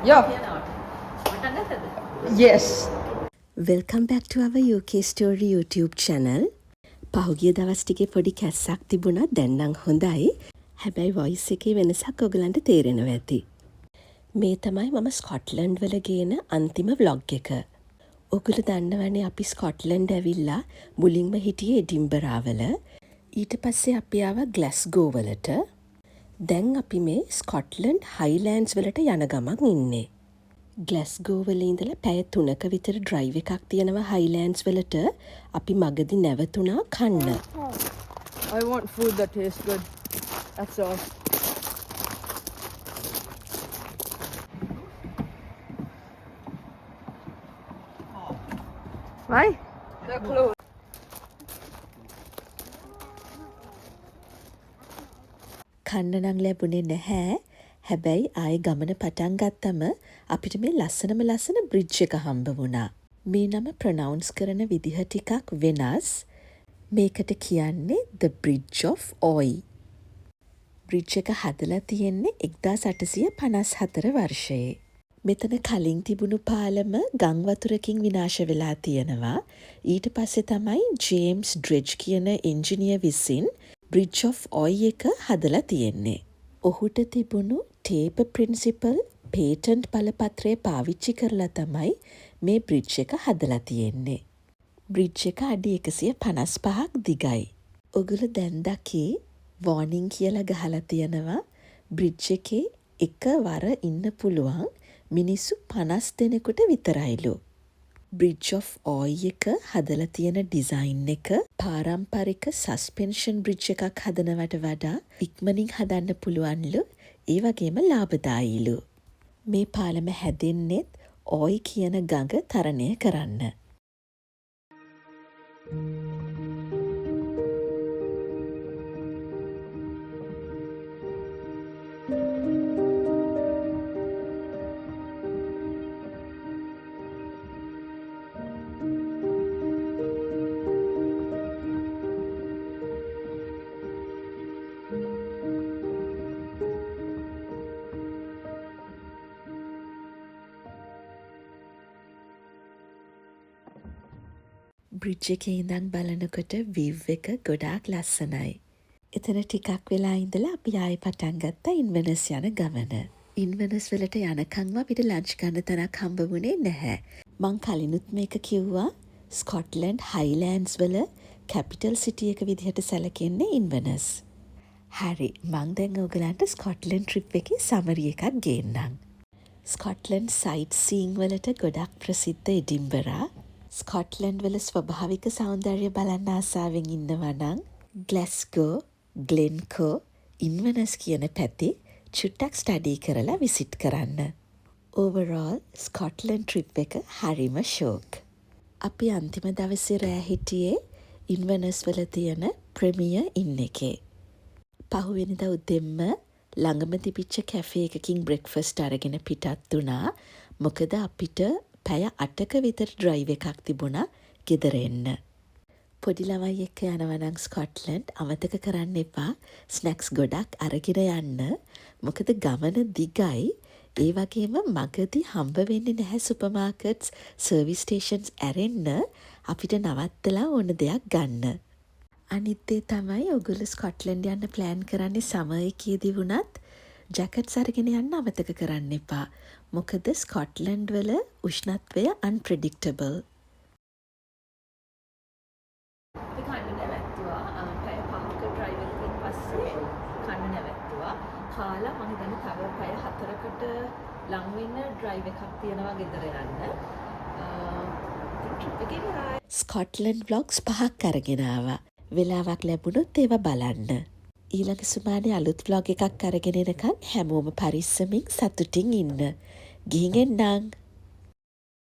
Yeah. Yes. Welcome back to our UK Story YouTube channel. පහුගිය දවස් ටිකේ පොඩි කැස්සක් තිබුණා දැන් නම් හොඳයි. හැබැයි වොයිස් එකේ වෙනසක් ඔයගලන්ට තේරෙනවා ඇති. මේ තමයි මම ස්කොට්ලන්ඩ් වල ගේන අන්තිම vlog එක. ඔයගොල්ලෝ දන්නවනේ අපි ස්කොට්ලන්ඩ් ඇවිල්ලා මුලින්ම හිටියේ එඩින්බරාවල. ඊට පස්සේ අපි ආවා ග්ලාස්ගෝ වලට. දැන් අපි මේ ස්කොට්ලන්ඩ් හයිලෑන්ඩ්ස් වලට යන ගමන් ඉන්නේ. ග්ලාස්ගෝ වල ඉඳලා පැය 3ක විතර ඩ්‍රයිව් එකක් තියෙනවා හයිලෑන්ඩ්ස් වලට. අපි මගදී නැවතුණා කන්න. I want food that tastes good. That's all. Why? They're closed. කන්න නම් ලැබුණේ නැහැ. හැබැයි ආයෙ ගමන පටන් ගත්තම අපිට මේ ලස්සන බ්‍රිජ් එක හම්බ වුණා. මේ නම ප්‍රොනවුන්ස් කරන විදිහ ටිකක් වෙනස්. මේකට කියන්නේ The Bridge of Oy. Bridge එක හදලා තියෙන්නේ 1854 වර්ෂයේ. මෙතන කලින් තිබුණු පාලම ගං වතුරකින් විනාශ වෙලා තියෙනවා. ඊට පස්සේ තමයි ජේම්ස් ඩ්‍රෙජ් කියන එන්ජිනියර් විසින් Bridge of Oy එක හදලා තියෙන්නේ. ඔහුට තිබුණු ටේප ප්‍රින්සිපල් පේටන්ට් බලපත්‍රය පාවිච්චි කරලා තමයි මේ බ්‍රිජ් එක හදලා තියෙන්නේ. බ්‍රිජ් එක අඩි 155ක් දිගයි. ඔගොල්ලෝ දැන් දකි වෝනින් කියලා ගහලා තියෙනවා බ්‍රිජ් එකේ එකවර ඉන්න පුළුවන් මිනිස්සු 50 දෙනෙකුට විතරයිලු. Bridge of Oy එක හදලා තියෙන ඩිසයින් එක පාරම්පරික සස්පෙන්ෂන් බ්‍රිජ් එකක් හදනවට වඩා ඉක්මනින් හදන්න පුළුවන්ලු. ඒ වගේම ලාභදායීලු. මේ පාලම හැදෙන්නෙත් Oy කියන ගඟ තරණය කරන්න. බ්‍රිජ් එකේ ඉඳන් බලනකොට view එක ගොඩාක් ලස්සනයි. එතන ටිකක් වෙලා ඉඳලා අපි ආයෙ පටන් ගත්තා ඉන්වර්නස් යන ගමන. ඉන්වර්නස් වලට යනකම්ම අපිට ලන්ච් ගන්න තැනක් හම්බ වුණේ නැහැ. මං කලිනුත් මේක කිව්වා ස්කොට්ලන්ඩ් හයිලෑන්ඩ්ස් වල කැපිටල් සිටි එක විදිහට සැලකෙන්නේ ඉන්වර්නස්. හරි මං දැන් ඔයගලන්ට ස්කොට්ලන්ඩ් ට්‍රිප් එකේ සමරි එකක් ගේන්නම්. ස්කොට්ලන්ඩ් සයිට් සීයිං වලට ගොඩක් ප්‍රසිද්ධ එඩින්බරා. ස්කොට්ලන්ඩ් වල ස්වභාවික සෞන්දර්ය බලන්න ආසාවෙන් ඉන්නවා නම් ග්ලාස්ගෝ, ග්ලෙන්කෝ, ඉන්වර්නස් කියන පැති චුට්ටක් ස්ටඩි කරලා විසිට් කරන්න. ඕවරෝල් ස්කොට්ලන්ඩ් ට්‍රිප් එක හරිම ෂෝක්. අපි අන්තිම දවසේ රෑ හිටියේ ඉන්වර්නස් වල තියෙන ප්‍රමියර් ඉන් එකේ. පහුවෙනිදා උදෙන්ම ළඟම තිබිච්ච කැෆේ එකකින් බ්‍රෙක්ෆාස්ට් අරගෙන පිටත් වුණා. මොකද අපිට පැය 8ක විතර ඩ්‍රයිව් එකක් තිබුණා ගෙදර එන්න. පොඩි ළමයි එක්ක යනවා නම් ස්කොට්ලන්ඩ් අමතක කරන්න එපා ස්නැක්ස් ගොඩක් අරගෙන යන්න. මොකද ගමන දිගයි. ඒ වගේම මගදී හම්බ වෙන්නේ නැහැ සුපර් මාකට්ස්, සර්විස් ස්ටේෂන්ස් ඇරෙන්න අපිට නවත්තලා ඕන දෙයක් ගන්න. අනිත් දේ තමයි ඔයගොල්ලෝ ස්කොට්ලන්ඩ් යන්න ප්ලෑන් කරන්නේ සමර් එකේදී වුණත් ජැකට්ස් අරගෙන යන්න අමතක කරන්න එපා. මොකද ස්කොට්ලන්ඩ් වල උෂ්ණත්වය unpredictable. අපි කන්න නැවැත්තුවා. පැය 5ක ඩ්‍රයිව් එකකින් පස්සේ කන්න නැවැත්තුවා. කාලා මම හිතන්නේ තව පැය 4කට ලඟ වෙන ඩ්‍රයිව් එකක් තියෙනවා ගෙදර යන්න. ට්‍රිප් එකේ ඉවරයි. ස්කොට්ලන්ඩ් vlogs 5ක් අරගෙන ආවා. වෙලාවක් ලැබුණොත් ඒවා බලන්න. ඊළඟ සුමානේ අලුත් vlog එකක් අරගෙන එනකන් හැමෝම පරිස්සමින් සතුටින් ඉන්න. ගිහින් එන්නම්.